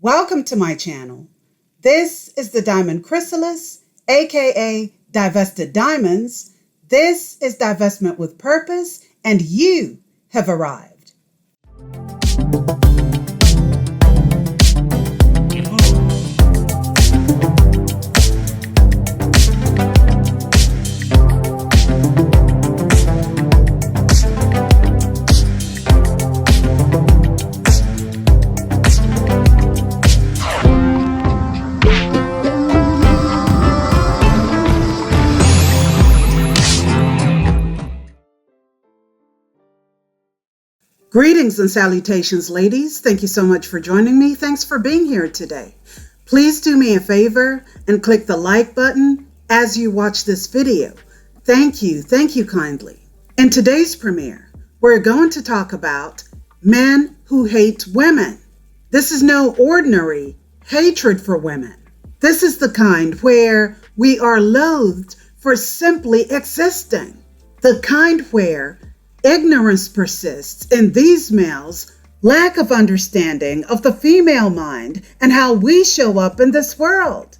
Welcome to my channel. This is the Diamond Chrysalis, aka Divested Diamonds. This is divestment with purpose, and you have arrived. Greetings and salutations, ladies. Thank you so much for joining me. Thanks for being here today. Please do me a favor and click the like button as you watch this video. Thank you kindly. In today's premiere, we're going to talk about men who hate women. This is no ordinary hatred for women. This is the kind where we are loathed for simply existing. The kind where ignorance persists in these males' lack of understanding of the female mind and how we show up in this world.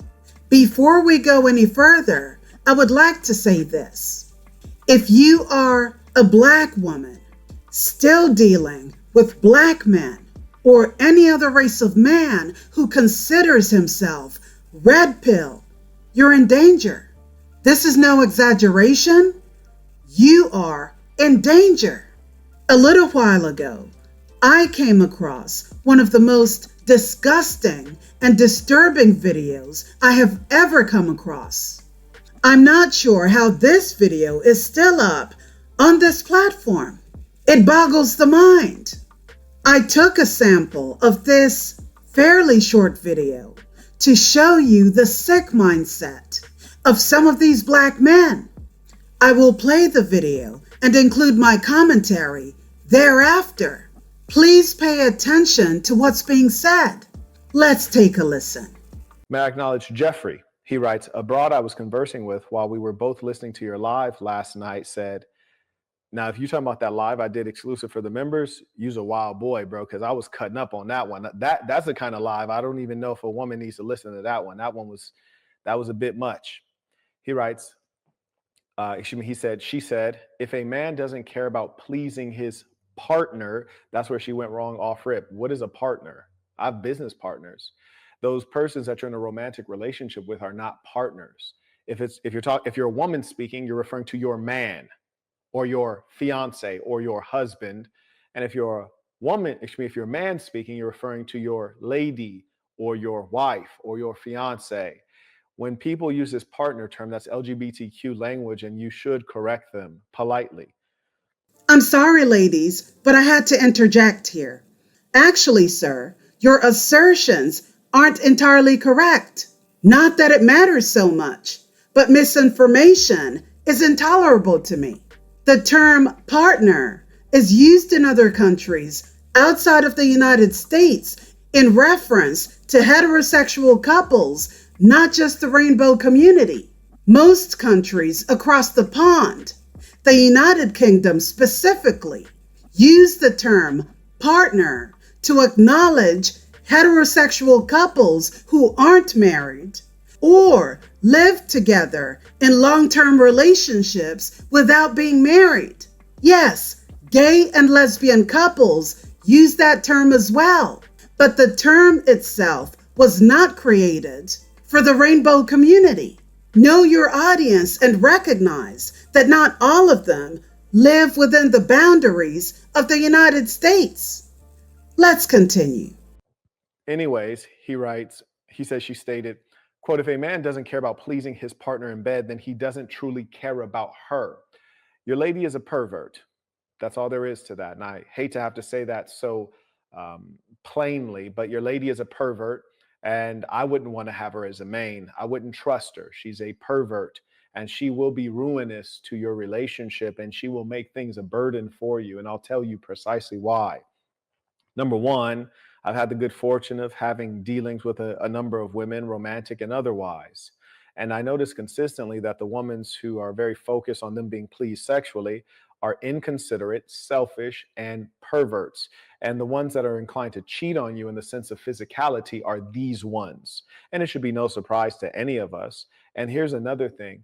Before we go any further, I would like to say this. If you are a Black woman still dealing with Black men or any other race of man who considers himself red pill, you're in danger. This is no exaggeration. You are in danger. A little while ago, I came across one of the most disgusting and disturbing videos I have ever come across. I'm not sure how this video is still up on this platform. It boggles the mind. I took a sample of this fairly short video to show you the sick mindset of some of these Black men. I will play the video and include my commentary thereafter. Please pay attention to what's being said. Let's take a listen. May I acknowledge Jeffrey? He writes, a broad I was conversing with while we were both listening to your live last night said, now, if you're talking about that live I did exclusive for the members, you's a wild boy, bro, because I was cutting up on that one. That's the kind of live I don't even know if a woman needs to listen to that one. That was a bit much. He writes, she said, if a man doesn't care about pleasing his partner, that's where she went wrong off rip. What is a partner? I have business partners. Those persons that you're in a romantic relationship with are not partners. If you're a woman speaking, you're referring to your man or your fiance or your husband. And if you're a man speaking, you're referring to your lady or your wife or your fiance. When people use this partner term, that's LGBTQ language, and you should correct them politely. I'm sorry, ladies, but I had to interject here. Actually, sir, your assertions aren't entirely correct. Not that it matters so much, but misinformation is intolerable to me. The term partner is used in other countries outside of the United States in reference to heterosexual couples, not just the rainbow community. Most countries across the pond, the United Kingdom specifically, use the term partner to acknowledge heterosexual couples who aren't married or live together in long-term relationships without being married. Yes, gay and lesbian couples use that term as well, but the term itself was not created for the rainbow community. Know your audience and recognize that not all of them live within the boundaries of the United States. Let's continue. Anyways, she stated, quote, if a man doesn't care about pleasing his partner in bed, then he doesn't truly care about her. Your lady is a pervert. That's all there is to that. And I hate to have to say that so plainly, but your lady is a pervert. And I wouldn't want to have her as a main. I wouldn't trust her. She's a pervert, and she will be ruinous to your relationship, and she will make things a burden for you. And I'll tell you precisely why. Number one, I've had the good fortune of having dealings with a number of women, romantic and otherwise. And I notice consistently that the women who are very focused on them being pleased sexually are inconsiderate, selfish, and perverts. And the ones that are inclined to cheat on you in the sense of physicality are these ones. And it should be no surprise to any of us. And here's another thing.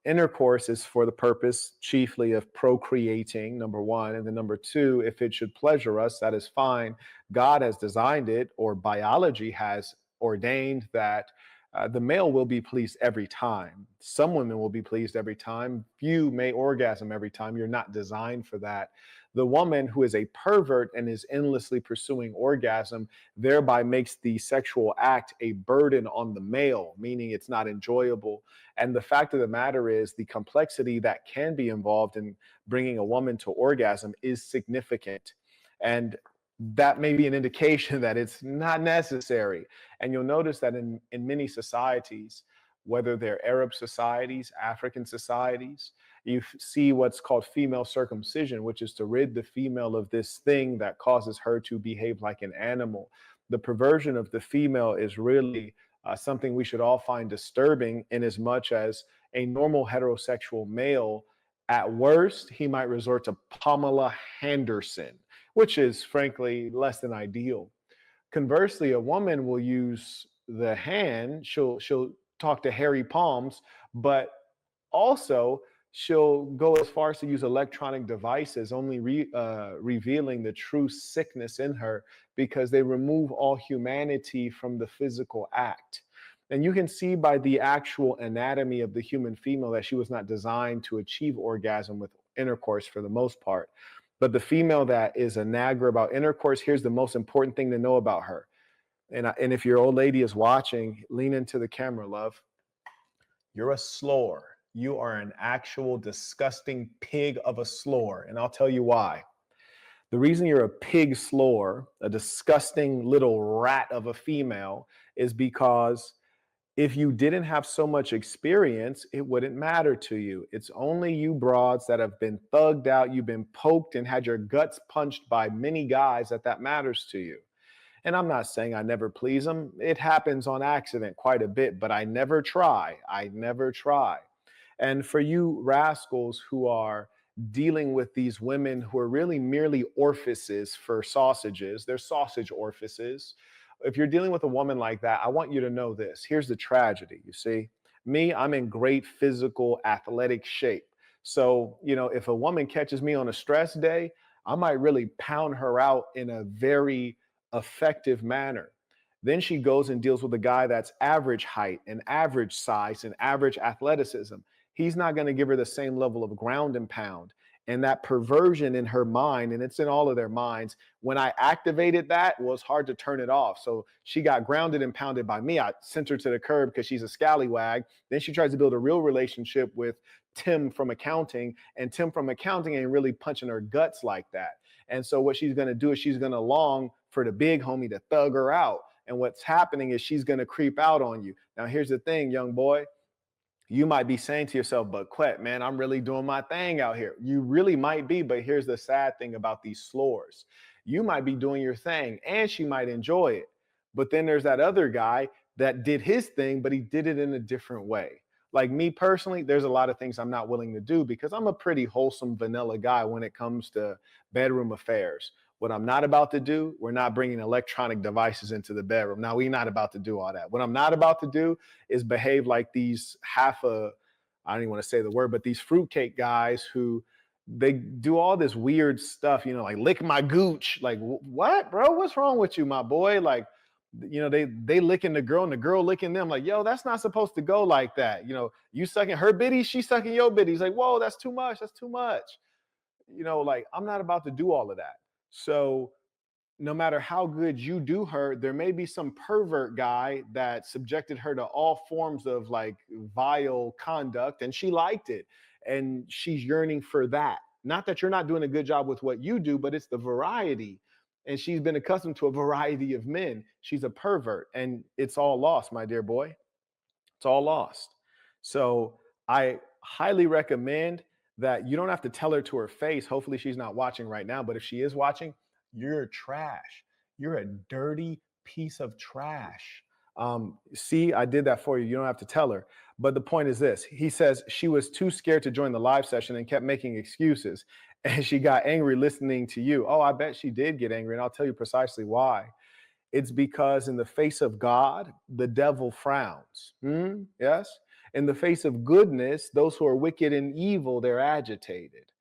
Intercourse is for the purpose chiefly of procreating, number one. And then number two, if it should pleasure us, that is fine. God has designed it, or biology has ordained that the male will be pleased every time. Some women will be pleased every time. Few may orgasm every time. You're not designed for that. The woman who is a pervert and is endlessly pursuing orgasm thereby makes the sexual act a burden on the male, meaning it's not enjoyable. And the fact of the matter is, the complexity that can be involved in bringing a woman to orgasm is significant. And that may be an indication that it's not necessary. And you'll notice that in many societies, whether they're Arab societies, African societies, you see what's called female circumcision, which is to rid the female of this thing that causes her to behave like an animal. The perversion of the female is really something we should all find disturbing, in as much as a normal heterosexual male, at worst, he might resort to Pamela Henderson, which is frankly less than ideal. Conversely, a woman will use the hand. She'll talk to hairy palms, but also she'll go as far as to use electronic devices, only revealing the true sickness in her, because they remove all humanity from the physical act. And you can see by the actual anatomy of the human female that she was not designed to achieve orgasm with intercourse for the most part. But the female that is a nagger about intercourse, here's the most important thing to know about her. And if your old lady is watching, lean into the camera, love. You're a slore. You are an actual disgusting pig of a slore. And I'll tell you why. The reason you're a pig slore, a disgusting little rat of a female, is because if you didn't have so much experience, it wouldn't matter to you. It's only you broads that have been thugged out, you've been poked and had your guts punched by many guys that matters to you. And I'm not saying I never please them. It happens on accident quite a bit, but I never try. I never try. And for you rascals who are dealing with these women who are really merely orifices for sausages, they're sausage orifices. If you're dealing with a woman like that, I want you to know this. Here's the tragedy. You see, me, I'm in great physical, athletic shape. So, if a woman catches me on a stress day, I might really pound her out in a very effective manner. Then she goes and deals with a guy that's average height and average size and average athleticism. He's not going to give her the same level of ground and pound. And that perversion in her mind, and it's in all of their minds, when I activated that, it was hard to turn it off. So she got grounded and pounded by me. I sent her to the curb because she's a scallywag. Then she tries to build a real relationship with Tim from accounting, and Tim from accounting ain't really punching her guts like that. And so what she's going to do is she's going to long for the big homie to thug her out. And what's happening is she's going to creep out on you. Now, here's the thing, young boy. You might be saying to yourself, but Quet, man, I'm really doing my thing out here. You really might be, but here's the sad thing about these slores. You might be doing your thing and she might enjoy it. But then there's that other guy that did his thing, but he did it in a different way. Like me personally, there's a lot of things I'm not willing to do because I'm a pretty wholesome vanilla guy when it comes to bedroom affairs. What I'm not about to do, we're not bringing electronic devices into the bedroom. Now, we're not about to do all that. What I'm not about to do is behave like these I don't even want to say the word, but these fruitcake guys who they do all this weird stuff, like lick my gooch. Like, what, bro? What's wrong with you, my boy? Like, they licking the girl and the girl licking them. Like, yo, that's not supposed to go like that. You sucking her bitty, she sucking your bitty. He's like, whoa, that's too much. That's too much. Like, I'm not about to do all of that. So no matter how good you do her, there may be some pervert guy that subjected her to all forms of like vile conduct, and she liked it. And she's yearning for that. Not that you're not doing a good job with what you do, but it's the variety. And she's been accustomed to a variety of men. She's a pervert, and it's all lost, my dear boy. It's all lost. So I highly recommend that you don't have to tell her to her face. Hopefully she's not watching right now, but if she is watching, you're trash. You're a dirty piece of trash. See, I did that for you. You don't have to tell her. But the point is this. He says she was too scared to join the live session and kept making excuses. And she got angry listening to you. Oh, I bet she did get angry. And I'll tell you precisely why. It's because in the face of God, the devil frowns. Yes? In the face of goodness, those who are wicked and evil, they're agitated.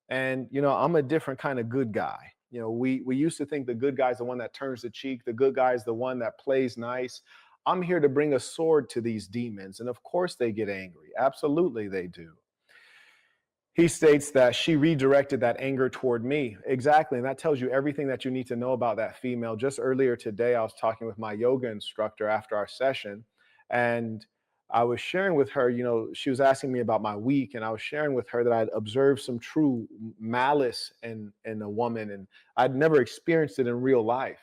And, I'm a different kind of good guy. We used to think the good guy is the one that turns the cheek. The good guy is the one that plays nice. I'm here to bring a sword to these demons. And of course they get angry. Absolutely they do. He states that she redirected that anger toward me. Exactly. And that tells you everything that you need to know about that female. Just earlier today, I was talking with my yoga instructor after our session, and I was sharing with her, she was asking me about my week, and I was sharing with her that I'd observed some true malice in a woman, and I'd never experienced it in real life,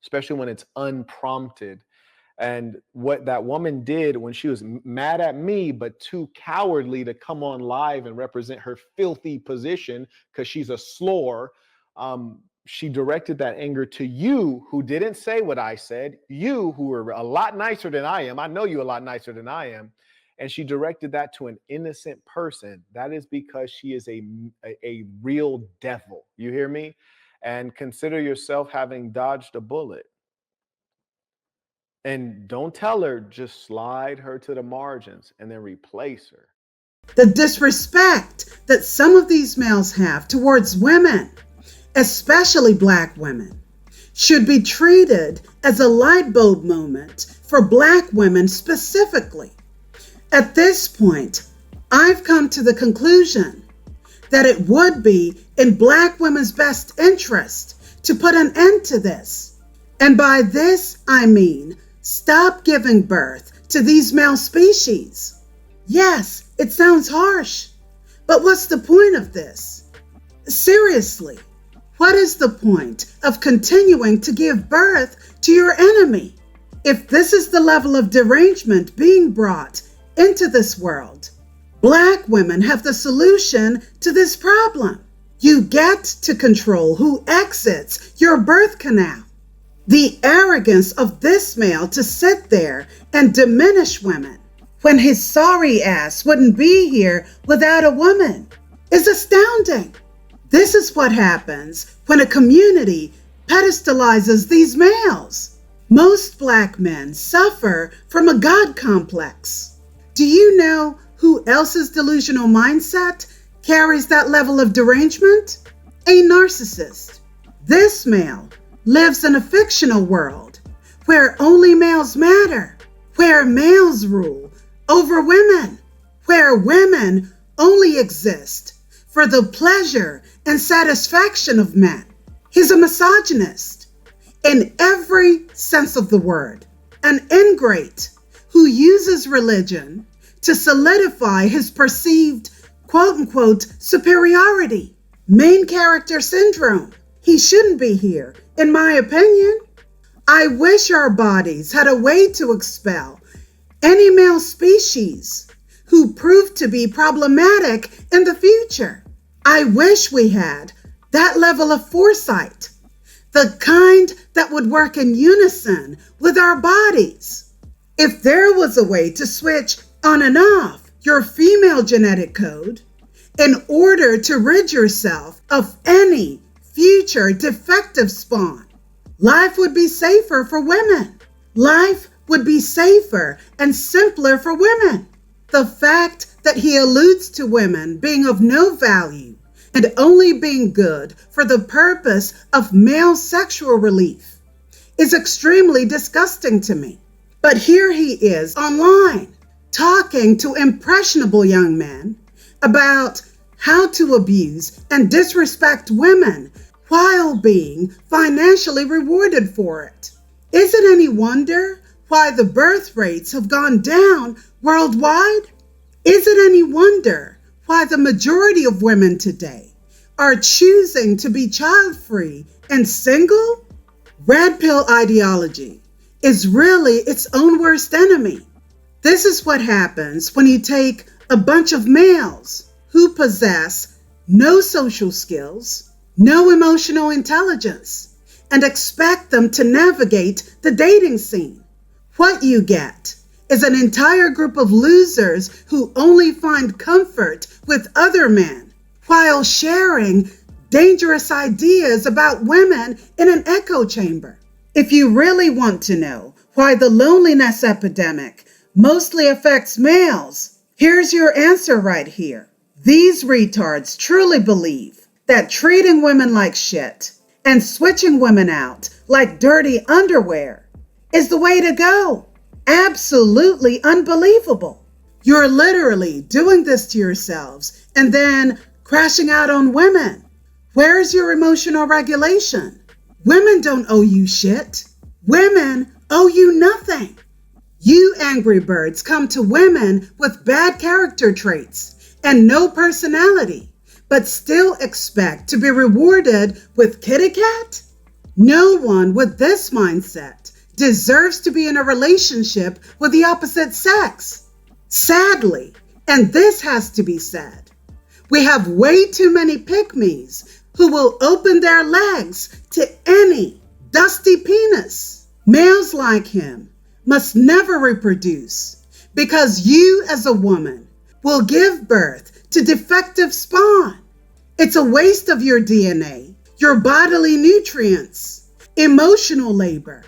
especially when it's unprompted. And what that woman did when she was mad at me, but too cowardly to come on live and represent her filthy position because she's a slore, she directed that anger to you, who didn't say what I said, you who were a lot nicer than I am. I know you a lot nicer than I am. And she directed that to an innocent person. That is because she is a real devil. You hear me? And consider yourself having dodged a bullet. And don't tell her, just slide her to the margins and then replace her. The disrespect that some of these males have towards women, especially Black women, should be treated as a light bulb moment for Black women specifically. At this point, I've come to the conclusion that it would be in Black women's best interest to put an end to this. And by this, I mean stop giving birth to these male species. Yes, it sounds harsh, but what's the point of this? Seriously, what is the point of continuing to give birth to your enemy? If this is the level of derangement being brought into this world, Black women have the solution to this problem. You get to control who exits your birth canal. The arrogance of this male to sit there and diminish women when his sorry ass wouldn't be here without a woman is astounding. This is what happens when a community pedestalizes these males. Most Black men suffer from a God complex. Do you know who else's delusional mindset carries that level of derangement? A narcissist. This male lives in a fictional world where only males matter, where males rule over women, where women only exist for the pleasure and satisfaction of men. He's a misogynist in every sense of the word, an ingrate who uses religion to solidify his perceived quote-unquote superiority. Main character syndrome. He shouldn't be here, in my opinion. I wish our bodies had a way to expel any male species who prove to be problematic in the future. I wish we had that level of foresight, the kind that would work in unison with our bodies. If there was a way to switch on and off your female genetic code in order to rid yourself of any future defective spawn, life would be safer for women. Life would be safer and simpler for women. The fact that he alludes to women being of no value and only being good for the purpose of male sexual relief is extremely disgusting to me. But here he is online talking to impressionable young men about how to abuse and disrespect women while being financially rewarded for it. Is it any wonder why the birth rates have gone down worldwide? Is it any wonder why the majority of women today are choosing to be child-free and single? Red pill ideology is really its own worst enemy. This is what happens when you take a bunch of males who possess no social skills, no emotional intelligence, and expect them to navigate the dating scene. What you get is an entire group of losers who only find comfort with other men while sharing dangerous ideas about women in an echo chamber. If you really want to know why the loneliness epidemic mostly affects males, here's your answer right here. These retards truly believe that treating women like shit and switching women out like dirty underwear is the way to go. Absolutely unbelievable. You're literally doing this to yourselves and then crashing out on women. Where's your emotional regulation? Women don't owe you shit. Women owe you nothing. You angry birds come to women with bad character traits and no personality, but still expect to be rewarded with kitty cat? No one with this mindset deserves to be in a relationship with the opposite sex. Sadly, and this has to be said, we have way too many pick-me's who will open their legs to any dusty penis. Males like him must never reproduce because you as a woman will give birth to defective spawn. It's a waste of your DNA, your bodily nutrients, emotional labor,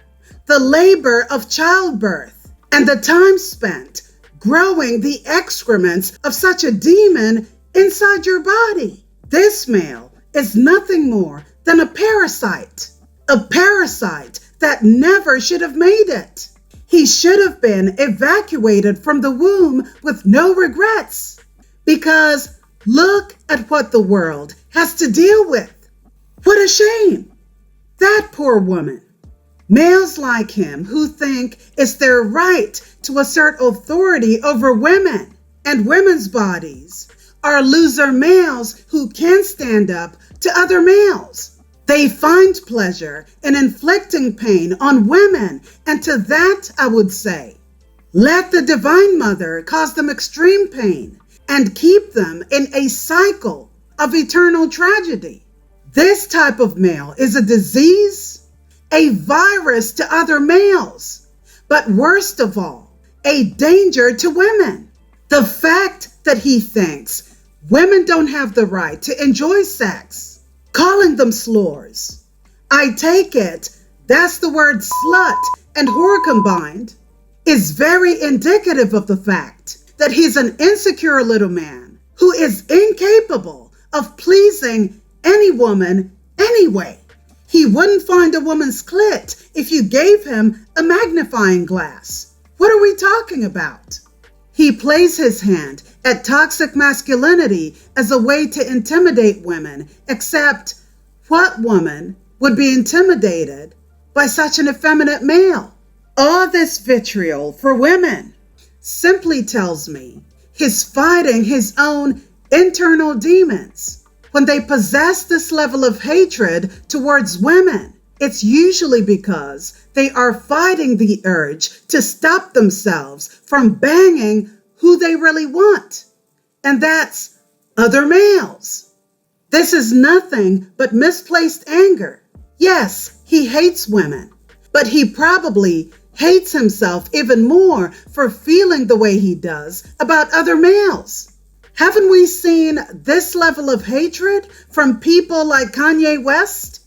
the labor of childbirth, and the time spent growing the excrements of such a demon inside your body. This male is nothing more than a parasite that never should have made it. He should have been evacuated from the womb with no regrets, because look at what the world has to deal with. What a shame. That poor woman. Males like him who think it's their right to assert authority over women and women's bodies are loser males who can't stand up to other males. They find pleasure in inflicting pain on women, and to that I would say, let the Divine Mother cause them extreme pain and keep them in a cycle of eternal tragedy. This type of male is a disease, a virus to other males, but worst of all, a danger to women. The fact that he thinks women don't have the right to enjoy sex, calling them slurs. I take it that's the word slut and whore combined, is very indicative of the fact that he's an insecure little man who is incapable of pleasing any woman anyway. He wouldn't find a woman's clit if you gave him a magnifying glass. What are we talking about? He plays his hand at toxic masculinity as a way to intimidate women, except what woman would be intimidated by such an effeminate male? All this vitriol for women simply tells me he's fighting his own internal demons. When they possess this level of hatred towards women, it's usually because they are fighting the urge to stop themselves from banging who they really want, and that's other males. This is nothing but misplaced anger. Yes, he hates women, but he probably hates himself even more for feeling the way he does about other males. Haven't we seen this level of hatred from people like Kanye West?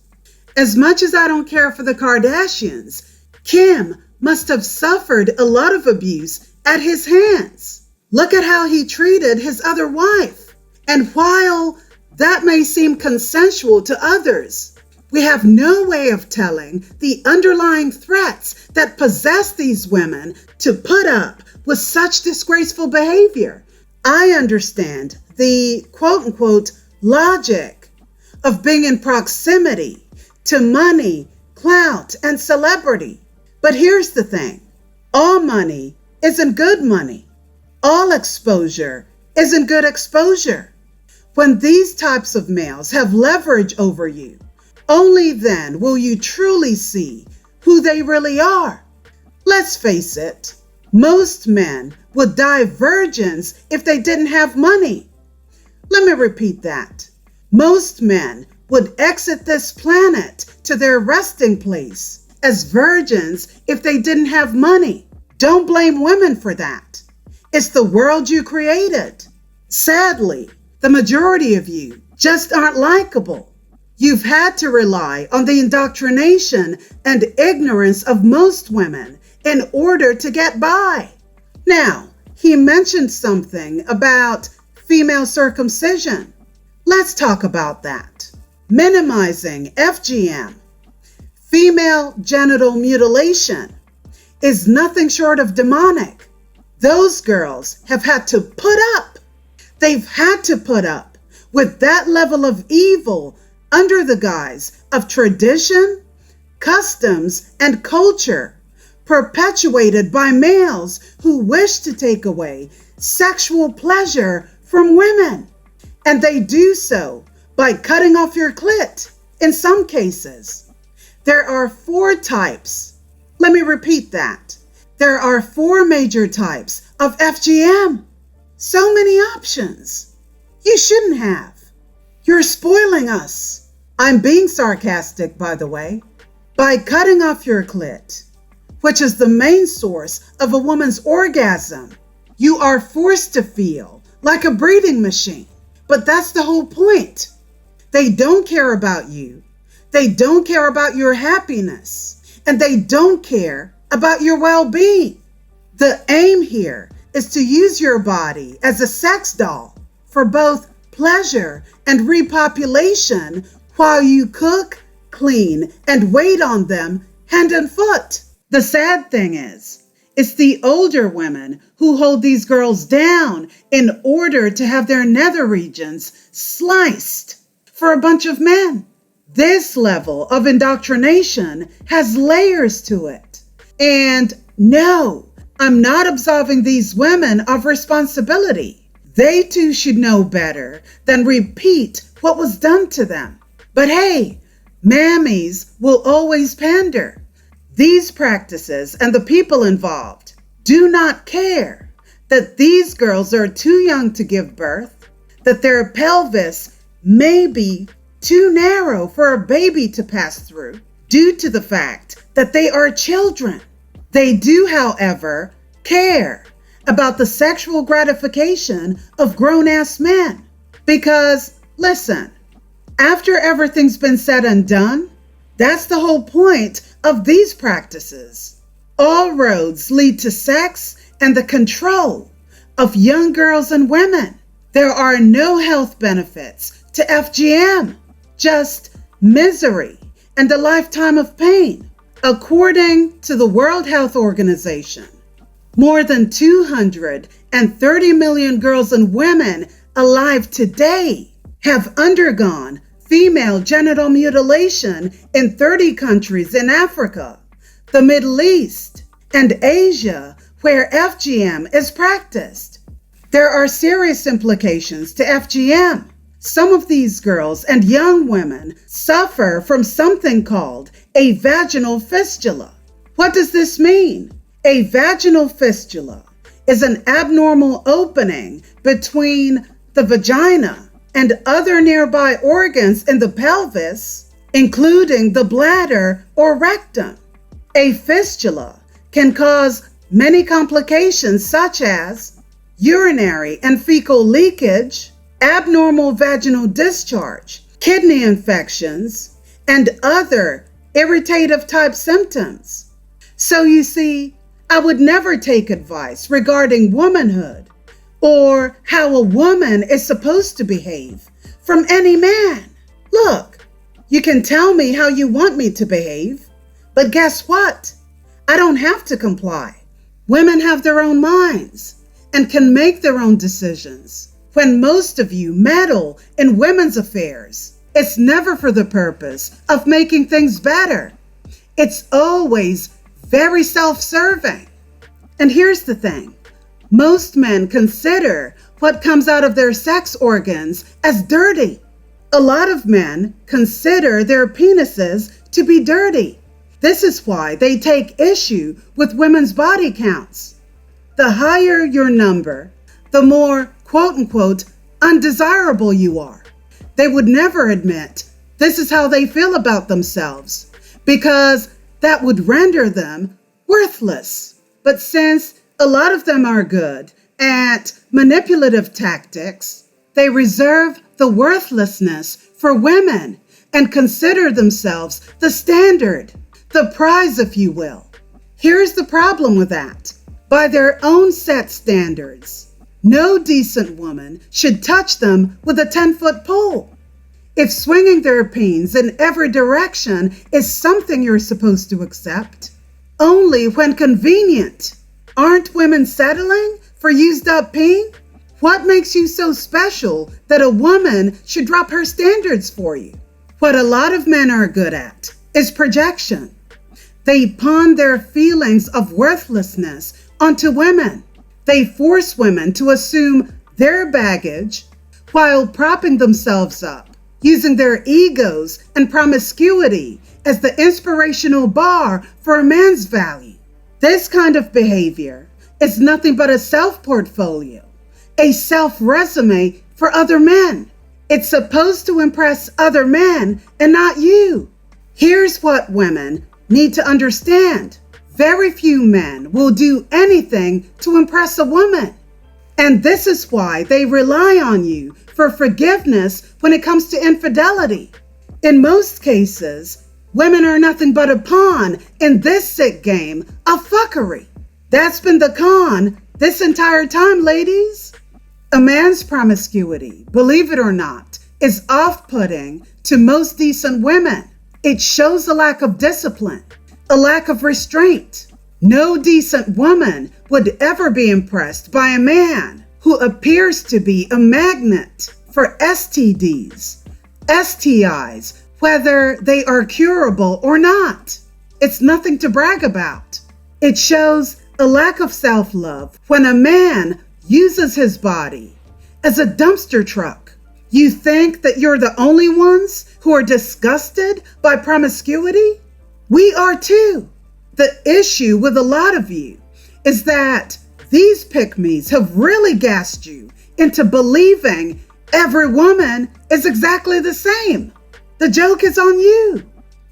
As much as I don't care for the Kardashians, Kim must have suffered a lot of abuse at his hands. Look at how he treated his other wife. And while that may seem consensual to others, we have no way of telling the underlying threats that possess these women to put up with such disgraceful behavior. I understand the quote-unquote logic of being in proximity to money, clout, and celebrity. But here's the thing. All money isn't good money. All exposure isn't good exposure. When these types of males have leverage over you, only then will you truly see who they really are. Let's face it, most men would die virgins if they didn't have money. Let me repeat that. Most men would exit this planet to their resting place as virgins if they didn't have money. Don't blame women for that. It's the world you created. Sadly, the majority of you just aren't likable. You've had to rely on the indoctrination and ignorance of most women in order to get by. Now, he mentioned something about female circumcision. Let's talk about that. Minimizing FGM, female genital mutilation, is nothing short of demonic. Those girls have had to put up. They've had to put up with that level of evil under the guise of tradition, customs, and culture perpetuated by males who wish to take away sexual pleasure from women. And they do so by cutting off your clit in some cases. There are 4 types. Let me repeat that. There are 4 major types of FGM. So many options. You shouldn't have. You're spoiling us. I'm being sarcastic, by the way. By cutting off your clit, which is the main source of a woman's orgasm, you are forced to feel like a breeding machine. But that's the whole point. They don't care about you. They don't care about your happiness. And they don't care about your well-being. The aim here is to use your body as a sex doll for both pleasure and repopulation while you cook, clean, and wait on them hand and foot. The sad thing is, it's the older women who hold these girls down in order to have their nether regions sliced for a bunch of men. This level of indoctrination has layers to it. And no, I'm not absolving these women of responsibility. They too should know better than repeat what was done to them. But hey, mammies will always pander. These practices and the people involved do not care that these girls are too young to give birth, that their pelvis may be too narrow for a baby to pass through due to the fact that they are children. They do, however, care about the sexual gratification of grown-ass men. Because, listen, after everything's been said and done, that's the whole point of these practices. All roads lead to sex and the control of young girls and women. There are no health benefits to FGM, just misery and a lifetime of pain. According to the World Health Organization, more than 230 million girls and women alive today have undergone female genital mutilation in 30 countries in Africa, the Middle East, and Asia, where FGM is practiced. There are serious implications to FGM. Some of these girls and young women suffer from something called a vaginal fistula. What does this mean? A vaginal fistula is an abnormal opening between the vagina and other nearby organs in the pelvis, including the bladder or rectum. A fistula can cause many complications such as urinary and fecal leakage, abnormal vaginal discharge, kidney infections, and other irritative type symptoms. So you see, I would never take advice regarding womanhood or how a woman is supposed to behave from any man. Look, you can tell me how you want me to behave, but guess what? I don't have to comply. Women have their own minds and can make their own decisions. When most of you meddle in women's affairs, it's never for the purpose of making things better. It's always very self-serving. And here's the thing. Most men consider what comes out of their sex organs as dirty. A lot of men consider their penises to be dirty. This is why they take issue with women's body counts. The higher your number, the more quote-unquote undesirable you are. They would never admit this is how they feel about themselves because that would render them worthless. But since a lot of them are good at manipulative tactics, they reserve the worthlessness for women and consider themselves the standard, the prize, if you will. Here's the problem with that. By their own set standards, no decent woman should touch them with a 10-foot pole. If swinging their peens in every direction is something you're supposed to accept, only when convenient. Aren't women settling for used up peen? What makes you so special that a woman should drop her standards for you? What a lot of men are good at is projection. They pawn their feelings of worthlessness onto women. They force women to assume their baggage while propping themselves up, using their egos and promiscuity as the inspirational bar for a man's value. This kind of behavior is nothing but a self-portfolio, a self-resume for other men. It's supposed to impress other men and not you. Here's what women need to understand. Very few men will do anything to impress a woman. And this is why they rely on you for forgiveness when it comes to infidelity. In most cases, women are nothing but a pawn in this sick game of fuckery. That's been the con this entire time, ladies. A man's promiscuity, believe it or not, is off-putting to most decent women. It shows a lack of discipline, a lack of restraint. No decent woman would ever be impressed by a man who appears to be a magnet for STDs, STIs, whether they are curable or not. It's nothing to brag about. It shows a lack of self-love when a man uses his body as a dumpster truck. You think that you're the only ones who are disgusted by promiscuity? We are too. The issue with a lot of you is that these pick-me's have really gassed you into believing every woman is exactly the same. The joke is on you.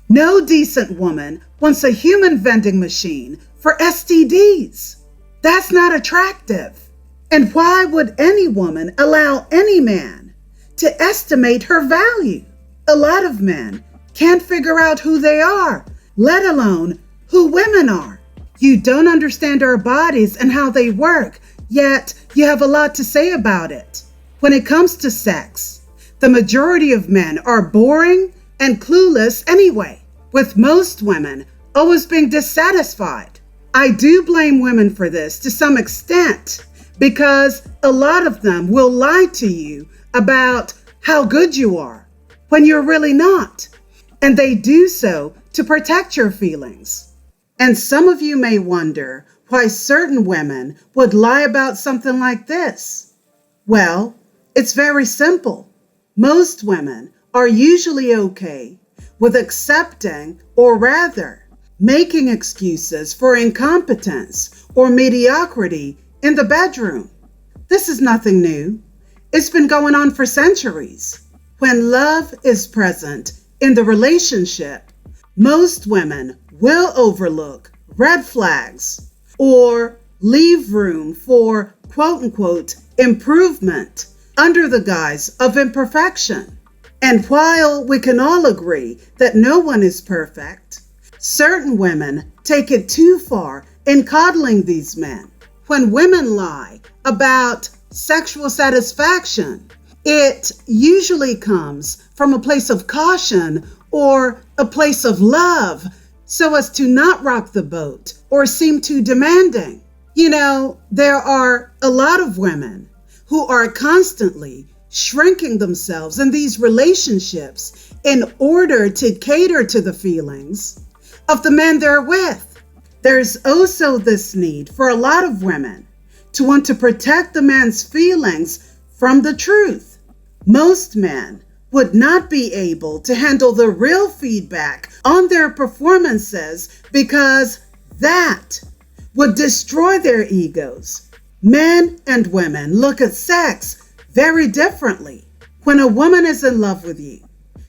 No decent woman wants a human vending machine for STDs. That's not attractive. And why would any woman allow any man to estimate her value? A lot of men can't figure out who they are, let alone who women are. You don't understand our bodies and how they work, yet you have a lot to say about it. When it comes to sex, the majority of men are boring and clueless anyway, with most women always being dissatisfied. I do blame women for this to some extent, because a lot of them will lie to you about how good you are when you're really not. And they do so to protect your feelings. And some of you may wonder why certain women would lie about something like this. Well, it's very simple. Most women are usually okay with accepting, or rather, making excuses for incompetence or mediocrity in the bedroom. This is nothing new. It's been going on for centuries. When love is present in the relationship, most women will overlook red flags or leave room for quote-unquote improvement under the guise of imperfection. And while we can all agree that no one is perfect, certain women take it too far in coddling these men. When women lie about sexual satisfaction, it usually comes from a place of caution or a place of love, so as to not rock the boat or seem too demanding. You know, there are a lot of women who are constantly shrinking themselves in these relationships in order to cater to the feelings of the men they're with. There's also this need for a lot of women to want to protect the man's feelings from the truth. Most men would not be able to handle the real feedback on their performances because that would destroy their egos. Men and women look at sex very differently. When a woman is in love with you,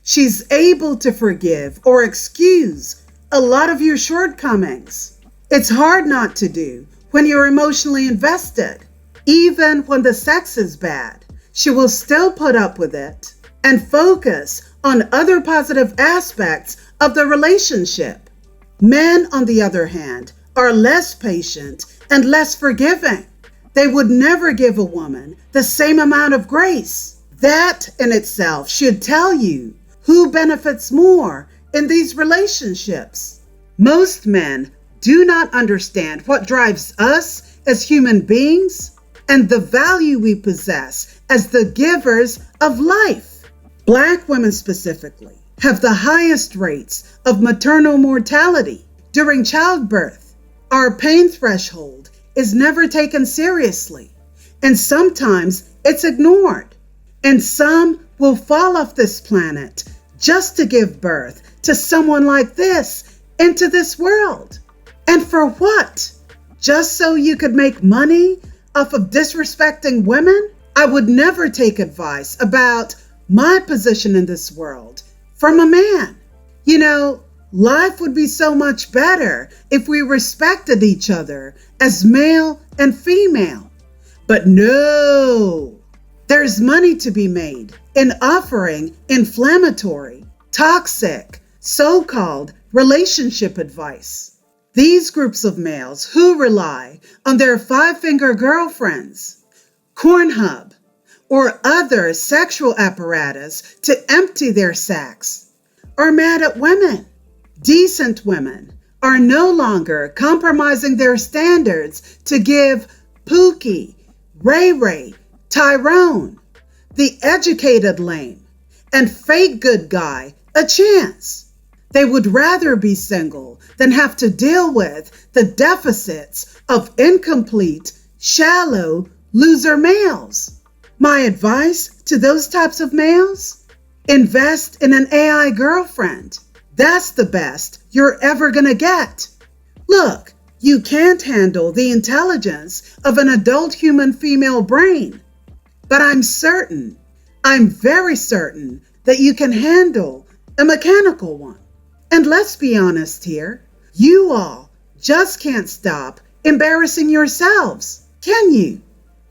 she's able to forgive or excuse a lot of your shortcomings. It's hard not to do when you're emotionally invested. Even when the sex is bad, she will still put up with it and focus on other positive aspects of the relationship. Men, on the other hand, are less patient and less forgiving. They would never give a woman the same amount of grace. That in itself should tell you who benefits more in these relationships. Most men do not understand what drives us as human beings and the value we possess as the givers of life. Black women specifically have the highest rates of maternal mortality during childbirth. Our pain threshold is never taken seriously, and sometimes it's ignored. And some will fall off this planet just to give birth to someone like this into this world. And for what? Just so you could make money off of disrespecting women? I would never take advice about my position in this world from a man. You know, life would be so much better if we respected each other as male and female. But no, there's money to be made in offering inflammatory, toxic, so-called relationship advice. These groups of males who rely on their five-finger girlfriends, Pornhub, or other sexual apparatus to empty their sacks are mad at women. Decent women are no longer compromising their standards to give Pookie, Ray Ray, Tyrone, the educated lame, and fake good guy a chance. They would rather be single than have to deal with the deficits of incomplete, shallow, loser males. My advice to those types of males? Invest in an AI girlfriend. That's the best you're ever gonna get. Look, you can't handle the intelligence of an adult human female brain, but I'm very certain that you can handle a mechanical one. And let's be honest here, you all just can't stop embarrassing yourselves, can you?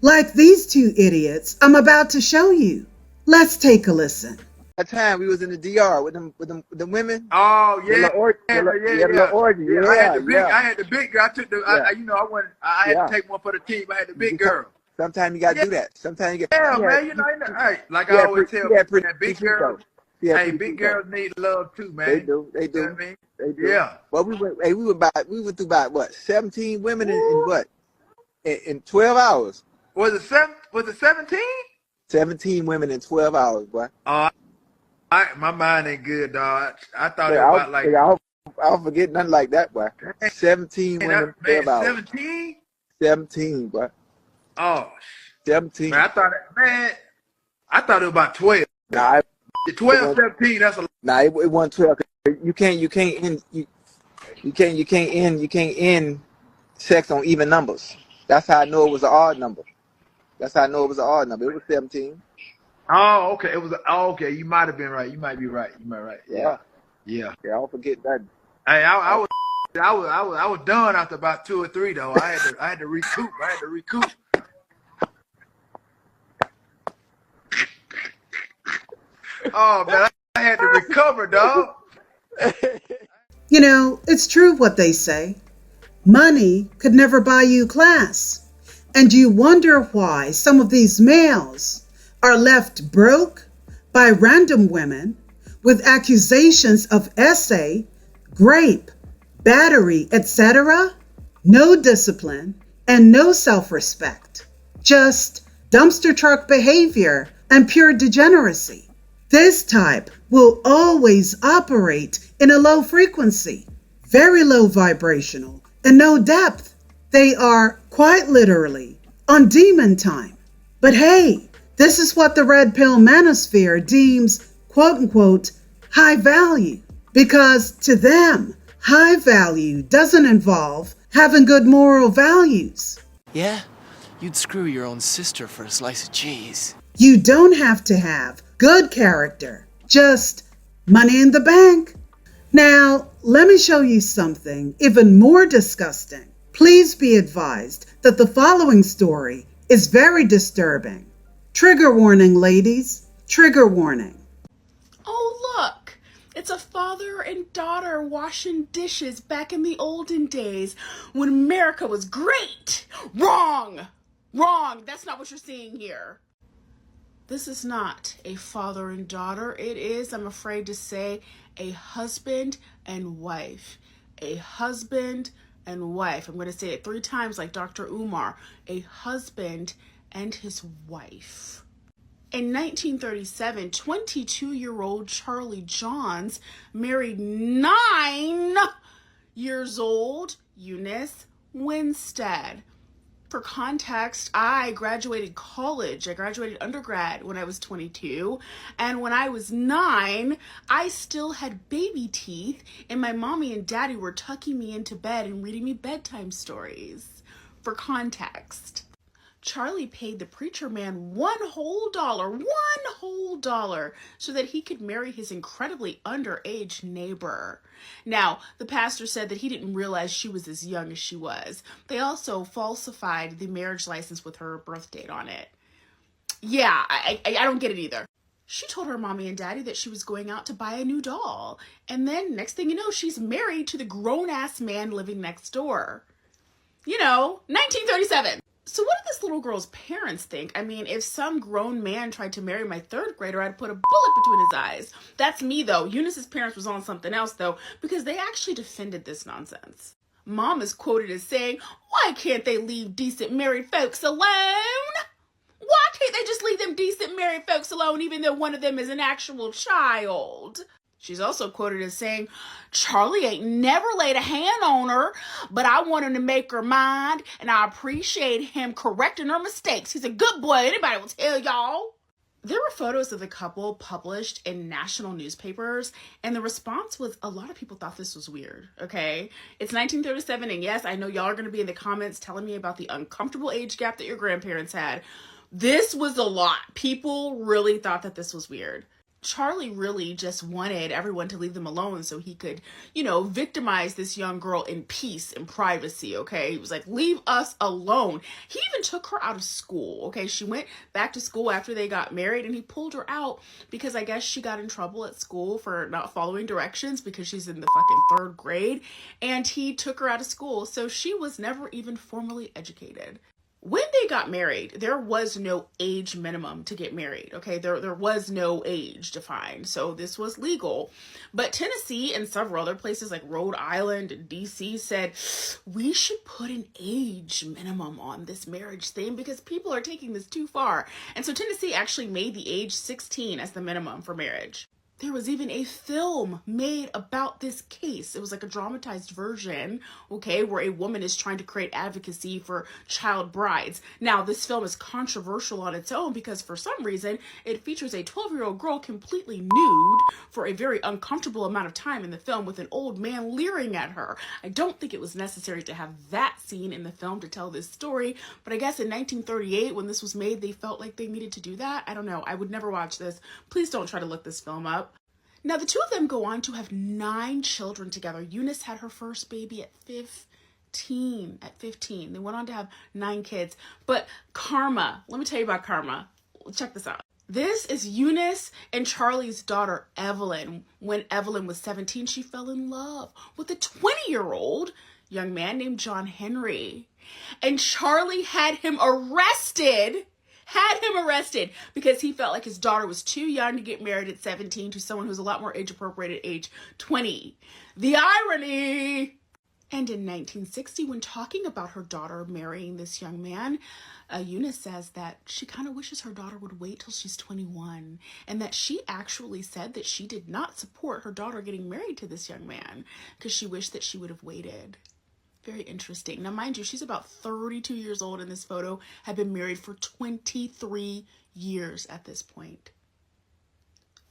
Like these two idiots I'm about to show you. Let's take a listen. That time we was in the DR with them women. Oh The yeah, little orgy. yeah, The little orgy. yeah. I Yeah. had the big girl. I took the, Yeah. I had to take one for the team. I had the big girl. Sometimes you gotta do that. Sometimes you get. Yeah, man. Hey, like I always tell people, that big girls. Hey, big girls need love too, man. They do. You know what I mean? They do. Yeah. Well, we went through about what 17 women in what in 12 hours. Was it 17? 17 women in 12 hours, boy. My mind ain't good, dog. I thought it Yeah, was about like. I'll forget nothing like that, boy. 17 women, 12 hours. 17? 17, boy. Oh, 17. man, I thought it was about 12. Nah, 12, 17. That's a. Nah, it wasn't 12. You can't end sex on even numbers. That's how I know it was an odd number. It was 17. Oh, okay. Okay. You might have been right. You might be right. Yeah. Yeah, I don't forget that. Hey, I was done after about 2 or 3 though. I had to recoup. Oh man, I had to recover, dog. You know, it's true what they say. Money could never buy you class. And you wonder why some of these males are left broke by random women with accusations of essay, grape, battery, etc. No discipline and no self-respect. Just dumpster truck behavior and pure degeneracy. This type will always operate in a low frequency, very low vibrational, and no depth. They are quite literally on demon time. But hey, this is what the red pill manosphere deems quote unquote high value, because to them, high value doesn't involve having good moral values. Yeah, you'd screw your own sister for a slice of cheese. You don't have to have good character, just money in the bank. Now, let me show you something even more disgusting. Please be advised that the following story is very disturbing. Trigger warning, ladies. Trigger warning. Oh, look! It's a father and daughter washing dishes back in the olden days when America was great. Wrong! Wrong! That's not what you're seeing here. This is not a father and daughter. It is, I'm afraid to say, a husband and wife. A husband and wife. I'm going to say it 3 times like Dr. Umar. A husband and his wife. In 1937, 22-year-old Charlie Johns married 9-years-old Eunice Winstead. For context, I graduated college. I graduated undergrad when I was 22. And when I was 9, I still had baby teeth, and my mommy and daddy were tucking me into bed and reading me bedtime stories. For context, Charlie paid the preacher man $1 whole dollar, so that he could marry his incredibly underage neighbor. Now, the pastor said that he didn't realize she was as young as she was. They also falsified the marriage license with her birth date on it. Yeah, I don't get it either. She told her mommy and daddy that she was going out to buy a new doll. And then, next thing you know, she's married to the grown-ass man living next door. 1937. So what did this little girl's parents think? I mean, if some grown man tried to marry my 3rd grader, I'd put a bullet between his eyes. That's me, though. Eunice's parents was on something else, though, because they actually defended this nonsense. Mom is quoted as saying, "Why can't they leave decent married folks alone? Why can't they just leave them decent married folks alone, even though one of them is an actual child?" She's also quoted as saying, "Charlie ain't never laid a hand on her, but I want him to make her mind, and I appreciate him correcting her mistakes. He's a good boy, anybody will tell y'all." There were photos of the couple published in national newspapers, and the response was a lot of people thought this was weird, okay? It's 1937, and yes, I know y'all are going to be in the comments telling me about the uncomfortable age gap that your grandparents had. This was a lot. People really thought that this was weird. Charlie really just wanted everyone to leave them alone so he could, victimize this young girl in peace and privacy, okay? He was like, leave us alone. He even took her out of school, okay? She went back to school after they got married, and he pulled her out because I guess she got in trouble at school for not following directions because she's in the fucking 3rd grade, and he took her out of school, so she was never even formally educated. When they got married, there was no age minimum to get married, okay? There was no age defined, so this was legal. But Tennessee and several other places like Rhode Island and DC said, we should put an age minimum on this marriage thing because people are taking this too far. And so Tennessee actually made the age 16 as the minimum for marriage. There was even a film made about this case. It was like a dramatized version, okay, where a woman is trying to create advocacy for child brides. Now, this film is controversial on its own because for some reason, it features a 12-year-old girl completely nude for a very uncomfortable amount of time in the film with an old man leering at her. I don't think it was necessary to have that scene in the film to tell this story, but I guess in 1938, when this was made, they felt like they needed to do that. I don't know. I would never watch this. Please don't try to look this film up. Now, the two of them go on to have 9 children together. Eunice had her first baby at 15. They went on to have 9 kids. But Karma, let me tell you about Karma. Check this out. This is Eunice and Charlie's daughter, Evelyn. When Evelyn was 17, she fell in love with a 20-year-old young man named John Henry. And Charlie had him arrested because he felt like his daughter was too young to get married at 17 to someone who's a lot more age appropriate at age 20. The irony! And in 1960, when talking about her daughter marrying this young man, Eunice says that she kind of wishes her daughter would wait till she's 21, and that she actually said that she did not support her daughter getting married to this young man because she wished that she would have waited. Very interesting. Now, mind you, she's about 32 years old in this photo, had been married for 23 years at this point.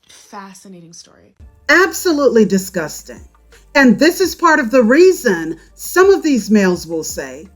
Fascinating story. Absolutely disgusting. And this is part of the reason some of these males will say,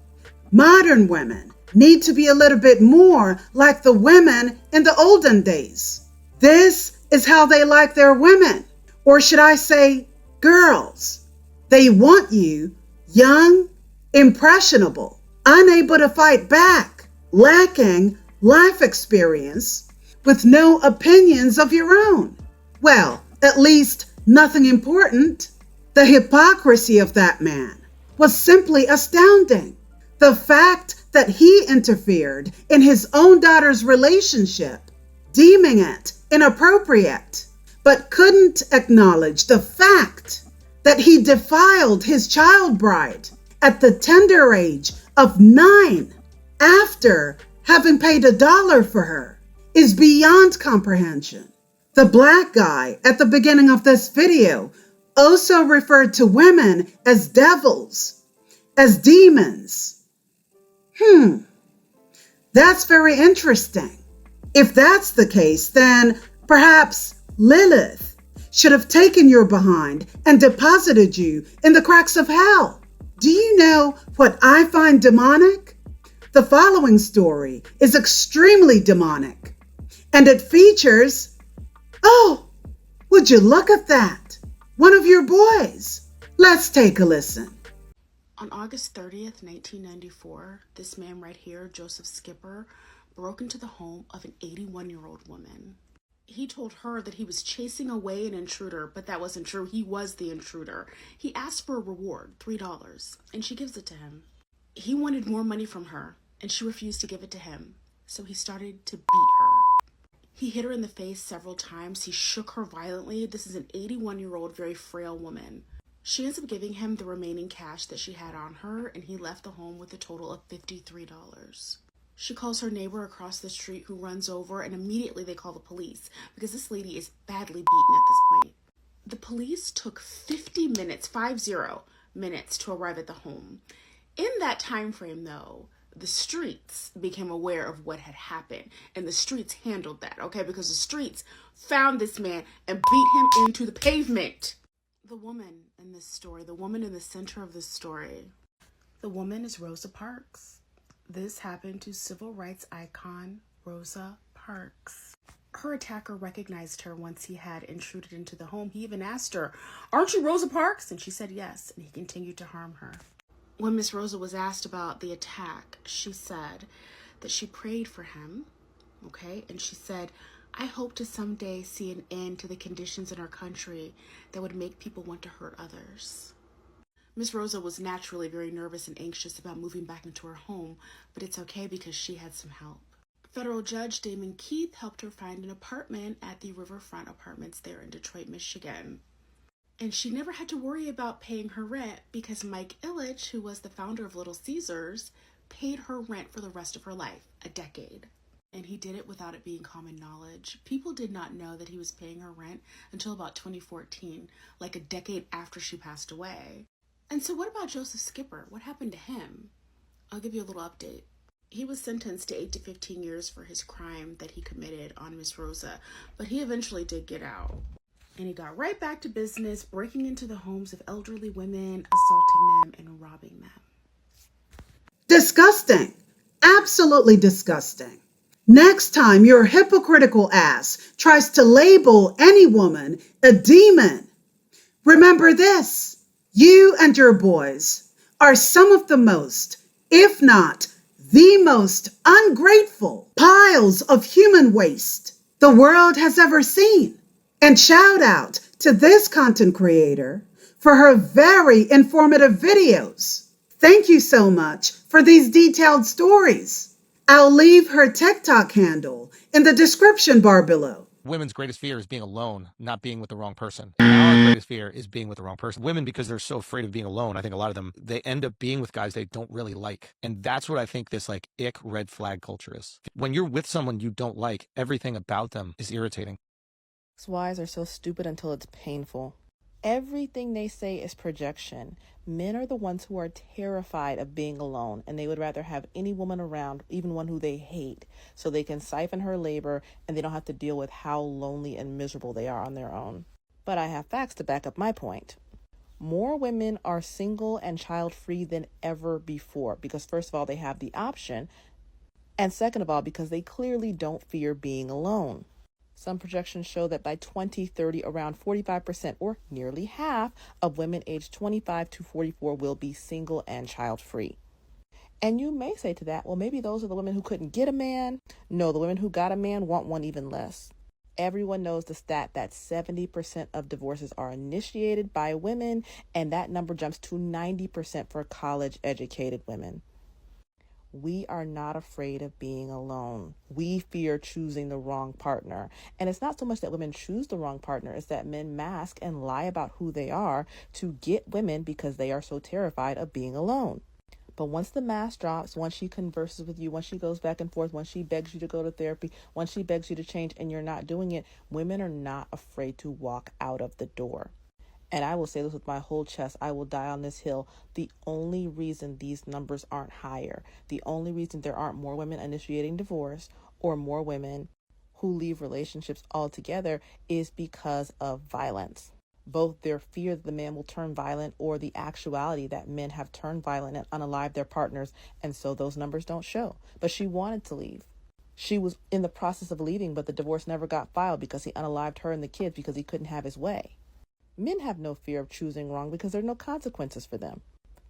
modern women need to be a little bit more like the women in the olden days. This is how they like their women. Or should I say, girls. They want you young, impressionable, unable to fight back, lacking life experience, with no opinions of your own. Well, at least nothing important. The hypocrisy of that man was simply astounding. The fact that he interfered in his own daughter's relationship, deeming it inappropriate, but couldn't acknowledge the fact that he defiled his child bride at the tender age of 9 after having paid $1 for her, is beyond comprehension. The black guy at the beginning of this video also referred to women as devils, as demons. That's very interesting. If that's the case, then perhaps Lilith should have taken your behind and deposited you in the cracks of hell. Do you know what I find demonic? The following story is extremely demonic, and it features, oh, would you look at that? One of your boys. Let's take a listen. On August 30th, 1994, this man right here, Joseph Skipper, broke into the home of an 81-year-old woman. He told her that he was chasing away an intruder, but that wasn't true. He was the intruder. He asked for a reward, $3, and she gives it to him. He wanted more money from her, and she refused to give it to him, so he started to beat her. He hit her in the face several times. He shook her violently. This is an 81-year-old, very frail woman. She ends up giving him the remaining cash that she had on her, and he left the home with a total of $53. She calls her neighbor across the street, who runs over, and immediately they call the police because this lady is badly beaten at this point. The police took 50 minutes to arrive at the home. In that time frame, though, the streets became aware of what had happened, and the streets handled that, okay? Because the streets found this man and beat him into the pavement. The woman in this story, the woman in the center of this story, the woman is Rosa Parks. This happened to civil rights icon Rosa Parks. Her attacker recognized her once he had intruded into the home. He even asked her, "Aren't you Rosa Parks?" And she said yes, and he continued to harm her. When Miss Rosa was asked about the attack, she said that she prayed for him, okay? And she said, "I hope to someday see an end to the conditions in our country that would make people want to hurt others." Miss Rosa was naturally very nervous and anxious about moving back into her home, but it's okay because she had some help. Federal Judge Damon Keith helped her find an apartment at the Riverfront Apartments there in Detroit, Michigan. And she never had to worry about paying her rent because Mike Ilitch, who was the founder of Little Caesars, paid her rent for the rest of her life, a decade. And he did it without it being common knowledge. People did not know that he was paying her rent until about 2014, like a decade after she passed away. And so what about Joseph Skipper? What happened to him? I'll give you a little update. He was sentenced to 8 to 15 years for his crime that he committed on Miss Rosa, but he eventually did get out. And he got right back to business, breaking into the homes of elderly women, assaulting them, and robbing them. Disgusting. Absolutely disgusting. Next time your hypocritical ass tries to label any woman a demon, remember this. You and your boys are some of the most, if not the most ungrateful piles of human waste the world has ever seen. And shout out to this content creator for her very informative videos. Thank you so much for these detailed stories. I'll leave her TikTok handle in the description bar below. Women's greatest fear is being alone, not being with the wrong person. Our greatest fear is being with the wrong person. Women, because they're so afraid of being alone, I think a lot of them, they end up being with guys they don't really like. And that's what I think this like ick red flag culture is. When you're with someone you don't like, everything about them is irritating. Wives are so stupid until it's painful. Everything they say is projection. Men are the ones who are terrified of being alone, and they would rather have any woman around, even one who they hate, so they can siphon her labor and they don't have to deal with how lonely and miserable they are on their own. But I have facts to back up my point. More women are single and child-free than ever before because, first of all, they have the option, and second of all, because they clearly don't fear being alone. Some projections show that by 2030, around 45% or nearly half of women aged 25 to 44 will be single and child-free. And you may say to that, well, maybe those are the women who couldn't get a man. No, the women who got a man want one even less. Everyone knows the stat that 70% of divorces are initiated by women, and that number jumps to 90% for college-educated women. We are not afraid of being alone. We fear choosing the wrong partner. And it's not so much that women choose the wrong partner, it's that men mask and lie about who they are to get women because they are so terrified of being alone. But once the mask drops, once she converses with you, once she goes back and forth, once she begs you to go to therapy, once she begs you to change and you're not doing it, women are not afraid to walk out of the door. And I will say this with my whole chest, I will die on this hill. The only reason these numbers aren't higher, the only reason there aren't more women initiating divorce or more women who leave relationships altogether is because of violence. Both their fear that the man will turn violent or the actuality that men have turned violent and unalived their partners, and so those numbers don't show. But she wanted to leave. She was in the process of leaving, but the divorce never got filed because he unalived her and the kids because he couldn't have his way. Men have no fear of choosing wrong because there are no consequences for them.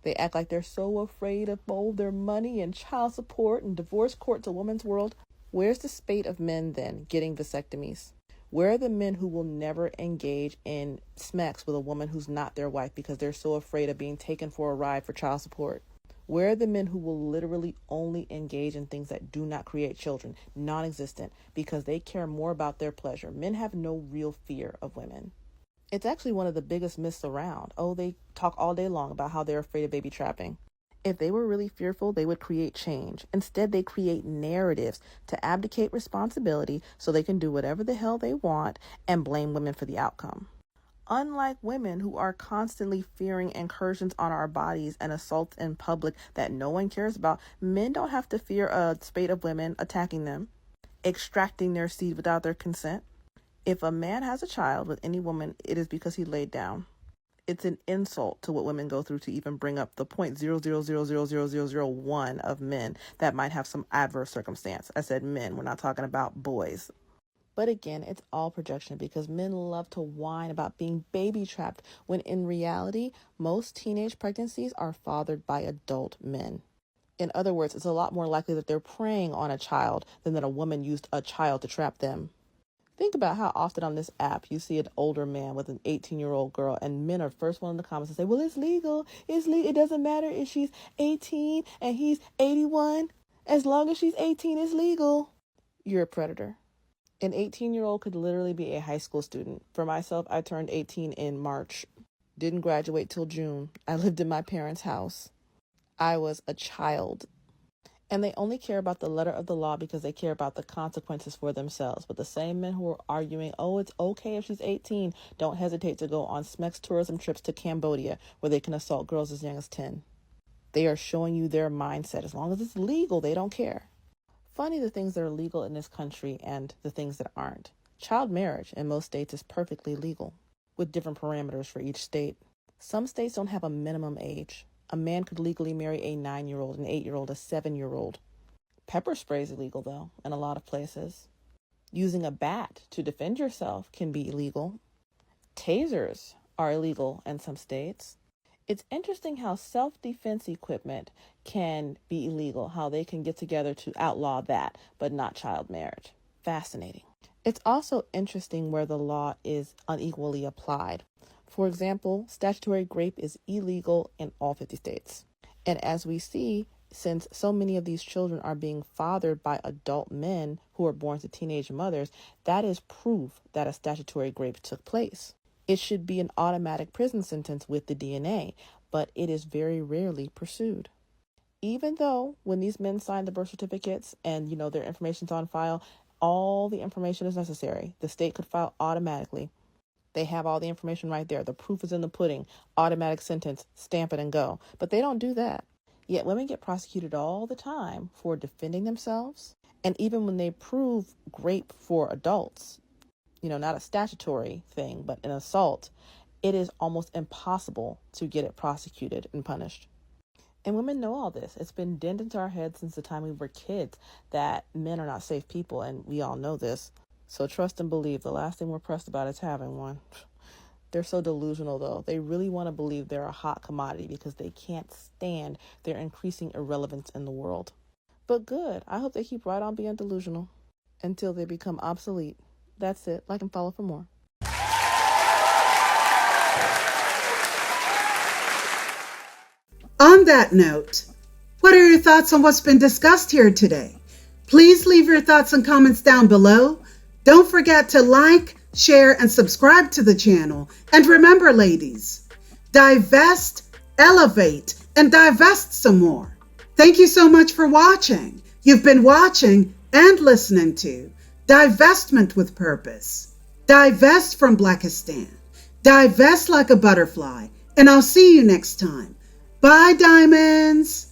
They act like they're so afraid of all their money and child support and divorce court's a woman's world. Where's the spate of men then getting vasectomies? Where are the men who will never engage in sex with a woman who's not their wife because they're so afraid of being taken for a ride for child support? Where are the men who will literally only engage in things that do not create children, non-existent, because they care more about their pleasure? Men have no real fear of women. It's actually one of the biggest myths around. Oh, they talk all day long about how they're afraid of baby trapping. If they were really fearful, they would create change. Instead, they create narratives to abdicate responsibility so they can do whatever the hell they want and blame women for the outcome. Unlike women who are constantly fearing incursions on our bodies and assaults in public that no one cares about, men don't have to fear a spate of women attacking them, extracting their seed without their consent. If a man has a child with any woman, it is because he laid down. It's an insult to what women go through to even bring up the 0.00000001 of men that might have some adverse circumstance. I said men, we're not talking about boys. But again, it's all projection because men love to whine about being baby trapped when in reality, most teenage pregnancies are fathered by adult men. In other words, it's a lot more likely that they're preying on a child than that a woman used a child to trap them. Think about how often on this app you see an older man with an 18-year-old girl, and men are first one in the comments to say, well, it's legal. It's legal. It doesn't matter if she's 18 and he's 81. As long as she's 18, it's legal. You're a predator. An 18-year-old could literally be a high school student. For myself, I turned 18 in March. Didn't graduate till June. I lived in my parents' house. I was a child. And they only care about the letter of the law because they care about the consequences for themselves. But the same men who are arguing, oh, it's okay if she's 18, don't hesitate to go on SMEX tourism trips to Cambodia where they can assault girls as young as 10. They are showing you their mindset. As long as it's legal, they don't care. Funny the things that are legal in this country and the things that aren't. Child marriage in most states is perfectly legal with different parameters for each state. Some states don't have a minimum age. A man could legally marry a 9-year-old, an 8-year-old, a 7-year-old. Pepper spray is illegal, though, in a lot of places. Using a bat to defend yourself can be illegal. Tasers are illegal in some states. It's interesting how self-defense equipment can be illegal, how they can get together to outlaw that, but not child marriage. Fascinating. It's also interesting where the law is unequally applied. For example, statutory rape is illegal in all 50 states. And as we see, since so many of these children are being fathered by adult men who are born to teenage mothers, that is proof that a statutory rape took place. It should be an automatic prison sentence with the DNA, but it is very rarely pursued. Even though when these men sign the birth certificates and, their information's on file, all the information is necessary. The state could file automatically. They have all the information right there. The proof is in the pudding. Automatic sentence, stamp it and go. But they don't do that. Yet women get prosecuted all the time for defending themselves. And even when they prove rape for adults, not a statutory thing, but an assault, it is almost impossible to get it prosecuted and punished. And women know all this. It's been dinned into our heads since the time we were kids that men are not safe people, and we all know this. So trust and believe. The last thing we're pressed about is having one. They're so delusional, though. They really want to believe they're a hot commodity because they can't stand their increasing irrelevance in the world. But good. I hope they keep right on being delusional until they become obsolete. That's it. Like and follow for more. On that note, what are your thoughts on what's been discussed here today? Please leave your thoughts and comments down below. Don't forget to like, share, and subscribe to the channel. And remember, ladies, divest, elevate, and divest some more. Thank you so much for watching. You've been watching and listening to Divestment with Purpose. Divest from Blackistan. Divest like a butterfly. And I'll see you next time. Bye, diamonds.